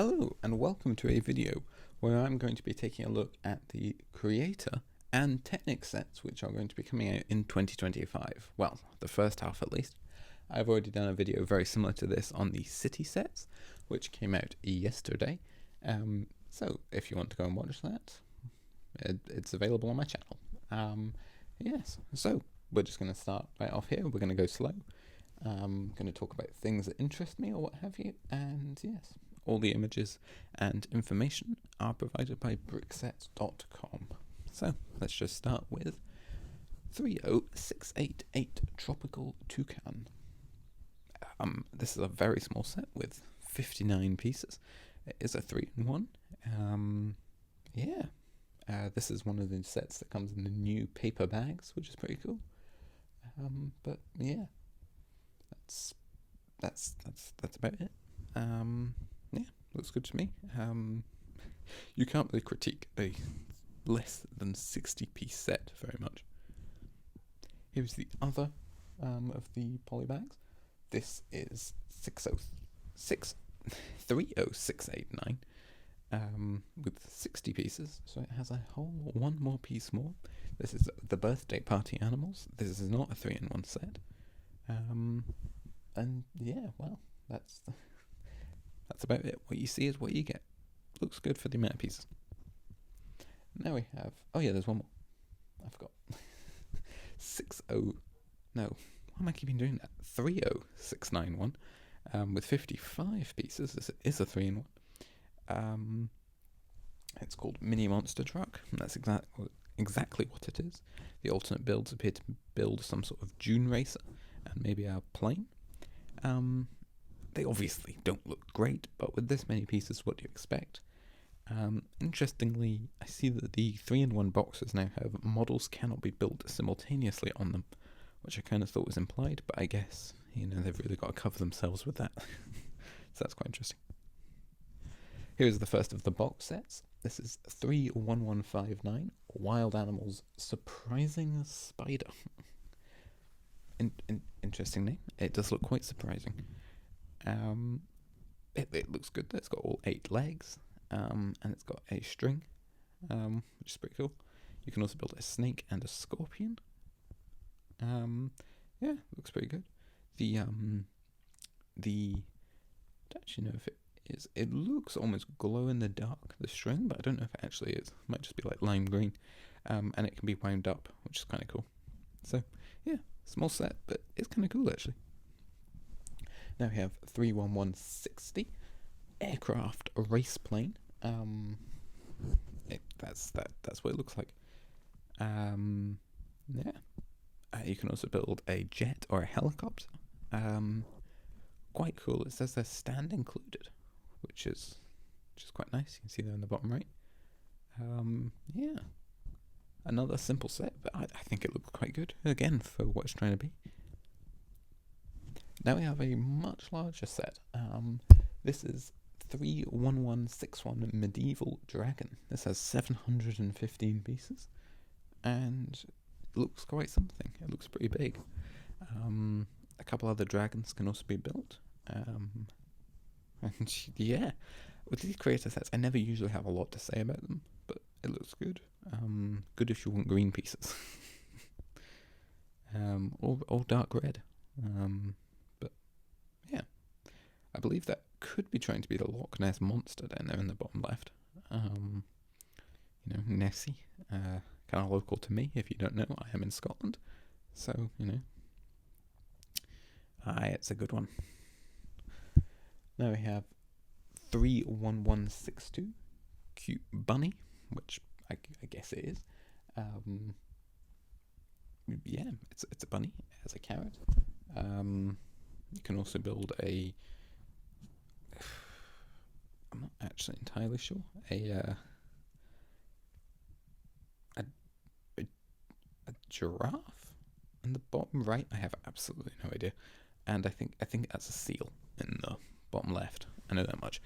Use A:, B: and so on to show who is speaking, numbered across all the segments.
A: Hello and welcome to a video where I'm going to be taking a look at the Creator and Technic sets which are going to be coming out in 2025. Well, the first half at least. I've already done a video very similar to this on the City sets, which came out yesterday. So if you want to go and watch that, it's available on my channel. Yes, so we're just going to start right off here. We're going to go slow. I'm going to talk about things that interest me or what have you, and yes. All the images and information are provided by bricksets.com. So let's just start with 30688 Tropical Toucan. This is a very small set with 59 pieces. It is a 3-in-1. This is one of the sets that comes in the new paper bags, which is pretty cool. But yeah, that's about it. Yeah, looks good to me. You can't really critique a less than 60-piece set very much. Here's the other of the poly bags. This is 30689 with 60 pieces, so it has a whole one more piece more. This is the birthday party animals. This is not a 3-in-1 set. And yeah, well, that's about it. What you see is what you get. Looks good for the amount of pieces. Now we have... Oh yeah, there's one more. I forgot. why am I keeping doing that? 30691 with 55 pieces. This is a 3-in-1. It's called Mini Monster Truck. And that's exactly what it is. The alternate builds appear to build some sort of dune racer and maybe a plane. They obviously don't look great, but with this many pieces, what do you expect? Interestingly, I see that the 3-in-1 boxes now have models cannot be built simultaneously on them, which I kind of thought was implied, but I guess, they've really got to cover themselves with that. So that's quite interesting. Here's the first of the box sets. This is 31159, Wild Animals Surprising Spider. Interesting name. It does look quite surprising. It looks good. It's got all 8 legs, and it's got a string, which is pretty cool. You can also build a snake and a scorpion. Yeah, looks pretty good. I don't actually know if it is. It looks almost glow in the dark, the string, but I don't know if it actually is. It might just be like lime green, and it can be wound up, which is kind of cool. So yeah, small set, but it's kind of cool actually. Now we have 31160 Aircraft Race Plane. That's what it looks like. Yeah. You can also build a jet or a helicopter. Quite cool. It says there's stand included, which is quite nice. You can see there in the bottom right. Yeah. Another simple set, but I think it looks quite good again for what it's trying to be. Now we have a much larger set. This is 31161 Medieval Dragon. This has 715 pieces, and it looks quite something. It looks pretty big. A couple other dragons can also be built. And yeah, with these creator sets, I never usually have a lot to say about them, but it looks good. Good if you want green pieces. Or dark red. But yeah, I believe that could be trying to be the Loch Ness monster down there in the bottom left. Nessie, kind of local to me. If you don't know, I am in Scotland, so it's a good one. Now we have 31162 Cute Bunny, which I guess it is. Yeah, it's a bunny. It has a carrot. You can also build a... I'm not actually entirely sure. A giraffe in the bottom right. I have absolutely no idea. And I think that's a seal in the bottom left. I know that much,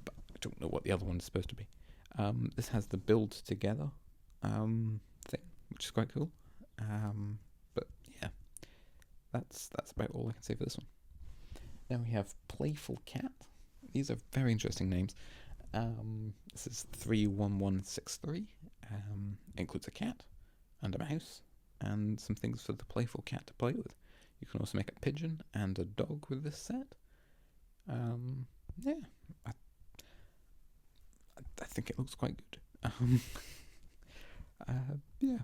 A: but I don't know what the other one is supposed to be. This has the build together thing, which is quite cool. But yeah, that's about all I can say for this one. Now we have Playful Cat, these are very interesting names. This is 31163. Includes a cat and a mouse and some things for the playful cat to play with. You can also make a pigeon and a dog with this set. Yeah, I think it looks quite good. Yeah,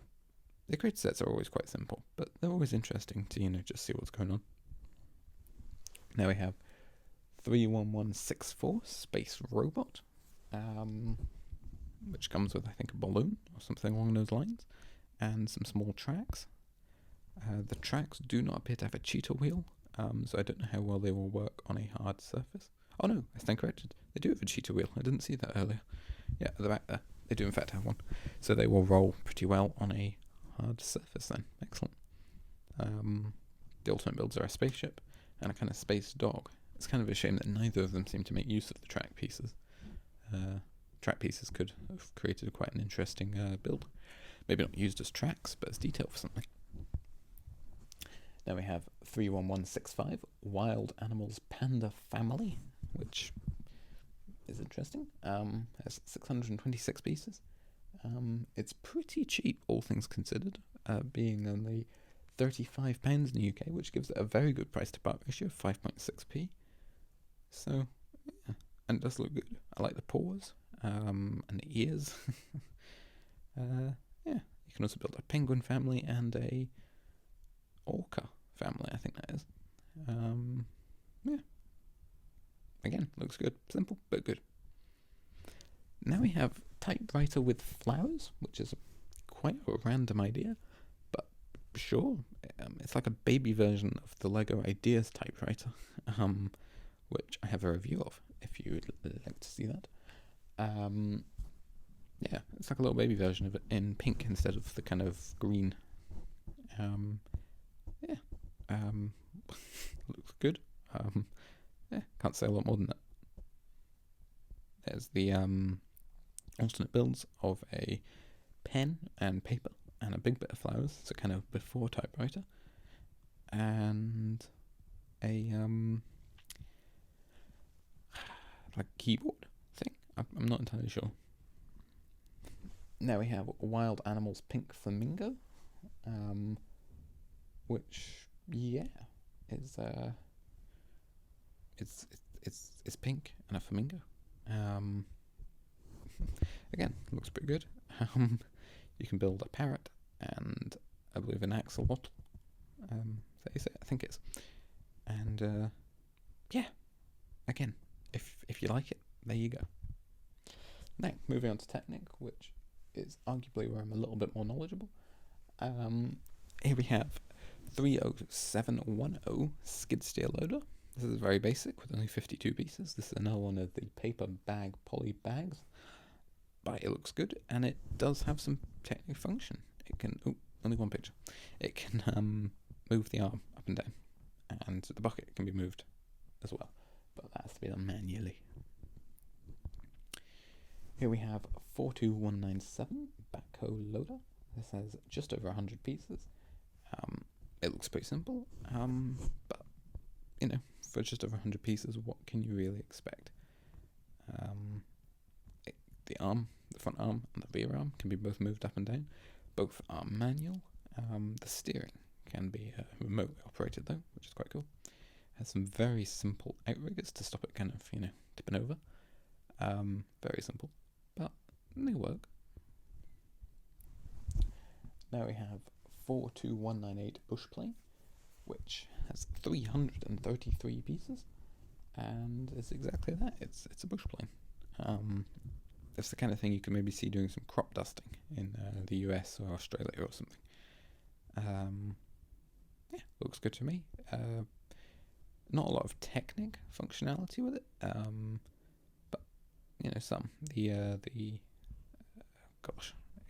A: the creator sets are always quite simple, but they're always interesting to, just see what's going on. Now we have 31164 Space Robot, which comes with, I think, a balloon or something along those lines, and some small tracks. The tracks do not appear to have a cheater wheel, so I don't know how well they will work on a hard surface. Oh no, I stand corrected. They do have a cheater wheel. I didn't see that earlier. Yeah, at the back there. They do in fact have one. So they will roll pretty well on a hard surface then. Excellent. The ultimate builds are a spaceship and a kind of space dog. It's kind of a shame that neither of them seem to make use of the track pieces. Track pieces could have created quite an interesting build. Maybe not used as tracks, but as detail for something. Then we have 31165 Wild Animals Panda Family, which is interesting. Has 626 pieces. It's pretty cheap, all things considered, being only £35 in the UK, which gives it a very good price to part ratio of 5.6p. So, yeah, and it does look good. I like the paws and the ears. Yeah, you can also build a penguin family and a orca family, I think that is. Yeah. Again, looks good. Simple, but good. Now we have typewriter with flowers, which is quite a random idea, but sure. It's like a baby version of the Lego Ideas typewriter, which I have a review of, if you would like to see that. Yeah, it's like a little baby version of it in pink instead of the kind of green. Yeah. Looks good. Yeah, can't say a lot more than that. There's the alternate builds of a pen and paper and a big bit of flowers, so kind of before typewriter, and a like keyboard thing. I'm not entirely sure. Now we have Wild Animals Pink Flamingo, which is it's pink and a flamingo. Again, looks pretty good. You can build a parrot and I believe an axolotl. So you say, I think it's. And yeah, again, if you like it, there you go. Now, moving on to Technic, which is arguably where I'm a little bit more knowledgeable. Here we have 30710 skid steer loader. This is very basic with only 52 pieces. This is another one of the paper bag poly bags, but it looks good and it does have some Technic function. It can, only one picture. It can move the arm up and down, and the bucket can be moved as well, but that has to be done manually. Here we have 42197 backhoe loader. This has just over 100 pieces. It looks pretty simple, but for just over 100 pieces, what can you really expect? The front arm and the rear arm can be both moved up and down. Both are manual. The steering can be remotely operated though, which is quite cool. Has some very simple outriggers to stop it kind of, tipping over. Very simple, but they work. Now we have 42198 bush plane, which has 333 pieces, and it's exactly that. It's a bush plane. It's the kind of thing you can maybe see doing some crop dusting in the US or Australia or something. Yeah, looks good to me. Not a lot of Technic functionality with it, but some. The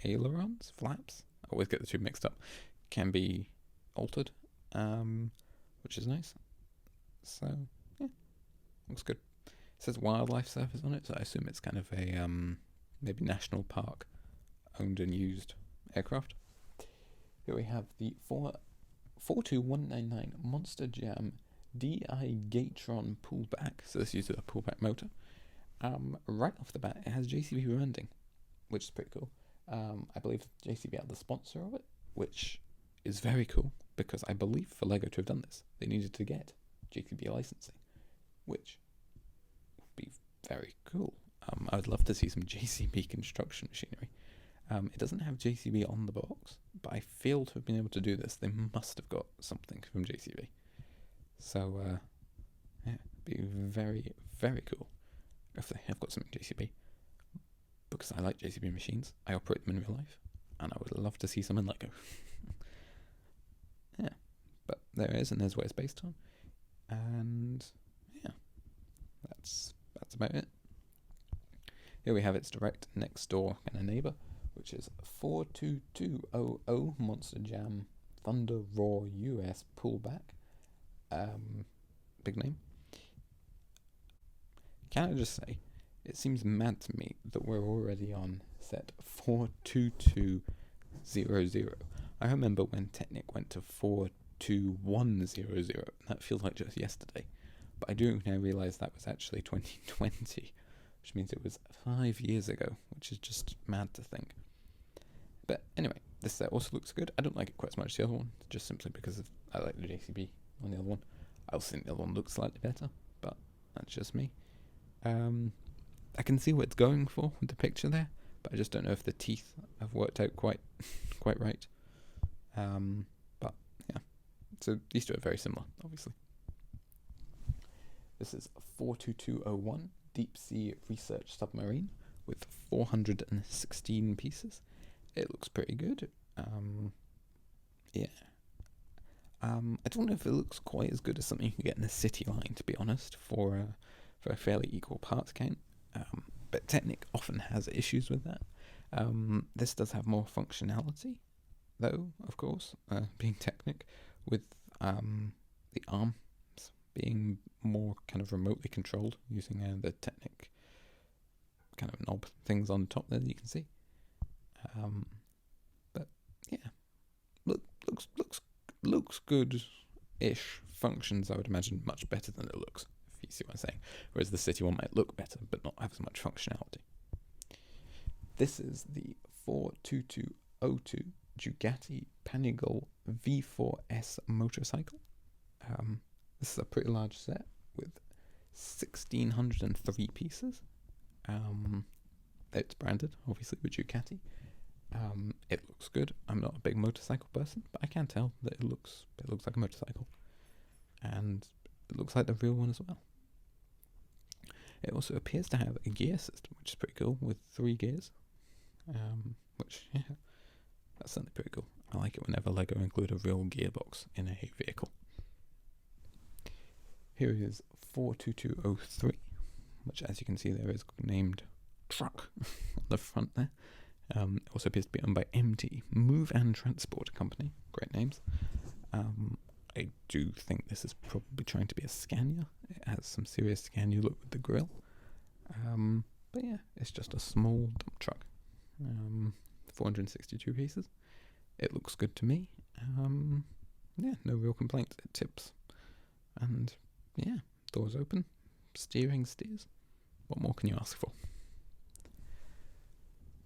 A: ailerons, flaps. I always get the two mixed up. Can be altered, which is nice. So yeah, looks good. It says wildlife surface on it, so I assume it's kind of a maybe national park owned and used aircraft. Here we have the 42199 Monster Jam DI Gatron pullback. So this uses a pullback motor. Right off the bat, it has JCB branding, which is pretty cool. I believe JCB are the sponsor of it, which is very cool because I believe for LEGO to have done this, they needed to get JCB licensing, which would be very cool. I would love to see some JCB construction machinery. It doesn't have JCB on the box, but I feel to have been able to do this, they must have got something from JCB. So, yeah, it'd be very, very cool if they have got something JCB. Because I like JCB machines, I operate them in real life, and I would love to see some in LEGO. Yeah, but there it is, and there's what it's based on. And, yeah, that's about it. Here we have its direct next door kind of neighbour, which is 42200 Monster Jam Thunder Raw US Pullback. Big name. Can I just say, it seems mad to me that we're already on set 42200. I remember when Technic went to 42100. That feels like just yesterday. But I do now realise that was actually 2020. Which means it was 5 years ago, which is just mad to think. But anyway, this set also looks good. I don't like it quite as much as the other one, just simply because I like the JCB on the other one. I also think the other one looks slightly better, but that's just me. I can see what it's going for with the picture there, but I just don't know if the teeth have worked out quite right. But yeah, so these two are very similar, obviously. This is 42201. Deep Sea Research Submarine with 416 pieces. It looks pretty good. Yeah. I don't know if it looks quite as good as something you can get in the City line, to be honest, for a fairly equal parts count. But Technic often has issues with that. This does have more functionality, though, of course, being Technic, with the arms being more kind of remotely controlled using the Technic kind of knob things on top there that you can see. But yeah, looks good-ish. Functions, I would imagine, much better than it looks, if you see what I'm saying. Whereas the City one might look better, but not have as much functionality. This is the 42202 Ducati Panigale V4S motorcycle. This is a pretty large set with 1,603 pieces. It's branded, obviously, with Ducati. It looks good. I'm not a big motorcycle person, but I can tell that it looks like a motorcycle. And it looks like the real one as well. It also appears to have a gear system, which is pretty cool, with 3 gears. Which, yeah, that's certainly pretty cool. I like it whenever LEGO include a real gearbox in a vehicle. Here is 42203, which, as you can see, there is named Truck on the front there. It also appears to be owned by MT, Move and Transport Company. Great names. I do think this is probably trying to be a Scania. It has some serious Scania look with the grille. But yeah, it's just a small dump truck. 462 pieces. It looks good to me. Yeah, no real complaints. It tips. And yeah, doors open, steering steers. What more can you ask for?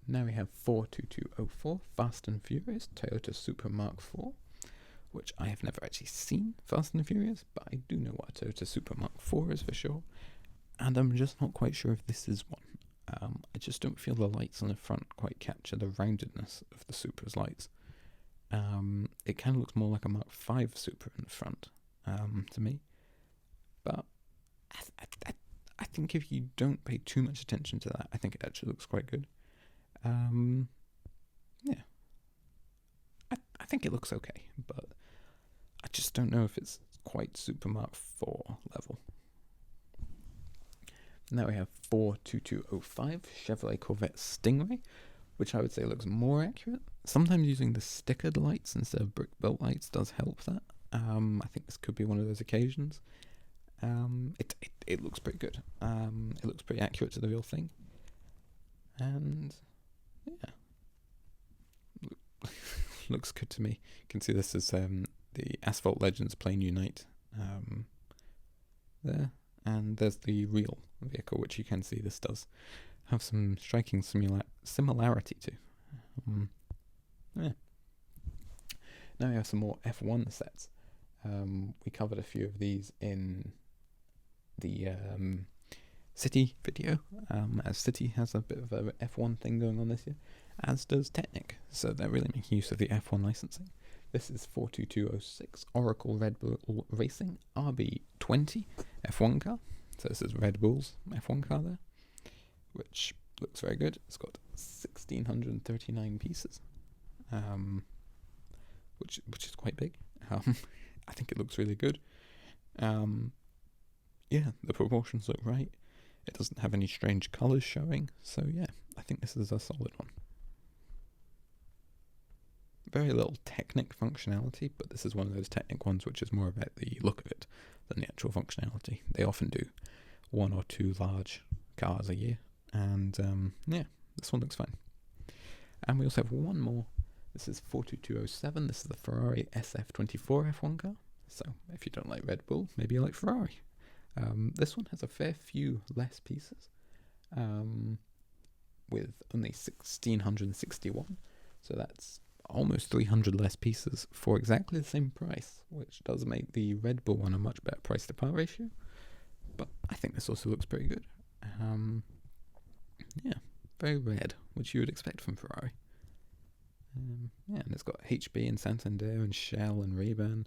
A: Now we have 42204, Fast and Furious, Toyota Supra Mark IV, which I have never actually seen Fast and Furious, but I do know what a Toyota Supra Mark IV is for sure, and I'm just not quite sure if this is one. I just don't feel the lights on the front quite capture the roundedness of the Supra's lights. It kind of looks more like a Mark V Supra in the front, to me. But I think if you don't pay too much attention to that, I think it actually looks quite good. Yeah. I think it looks okay, but I just don't know if it's quite Super Mark IV level. Now we have 42205 Chevrolet Corvette Stingray, which I would say looks more accurate. Sometimes using the stickered lights instead of brick built lights does help that. I think this could be one of those occasions. It looks pretty good. It looks pretty accurate to the real thing. And yeah, looks good to me. You can see this is the Asphalt Legends Plane Unite there, and there's the real vehicle, which you can see this does have some striking similarity to. Yeah. Now we have some more F1 sets. We covered a few of these in the City video, as City has a bit of a F1 thing going on this year, as does Technic, so they're really making use of the F1 licensing. This is 42206 Oracle Red Bull Racing RB20 F1 car. So this is Red Bull's F1 car there, which looks very good. It's got 1,639 pieces, which is quite big. I think it looks really good. Yeah, the proportions look right. It doesn't have any strange colours showing, so yeah, I think this is a solid one. Very little Technic functionality, but this is one of those Technic ones which is more about the look of it than the actual functionality. They often do 1 or 2 large cars a year, and yeah, this one looks fine. And we also have one more. This is 42207. This is the Ferrari SF24 F1 car. So if you don't like Red Bull, maybe you like Ferrari. This one has a fair few less pieces, with only 1,661. So that's almost 300 less pieces for exactly the same price, which does make the Red Bull one a much better price to part ratio. But I think this also looks pretty good. Yeah, very red, which you would expect from Ferrari. Yeah, and it's got HB and Santander and Shell and Ray-Ban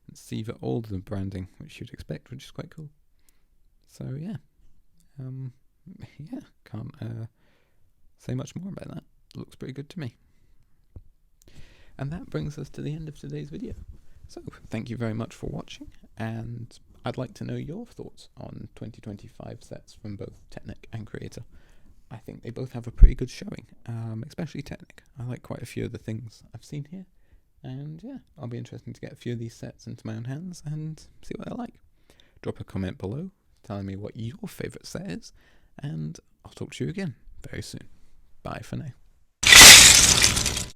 A: and Siva, all the branding which you'd expect, which is quite cool. So yeah, yeah, can't say much more about that. It looks pretty good to me. And that brings us to the end of today's video. So thank you very much for watching, and I'd like to know your thoughts on 2025 sets from both Technic and Creator. I think they both have a pretty good showing, especially Technic. I like quite a few of the things I've seen here, and yeah, I'll be interested to get a few of these sets into my own hands and see what they're like. Drop a comment below telling me what your favourite set is, and I'll talk to you again very soon. Bye for now.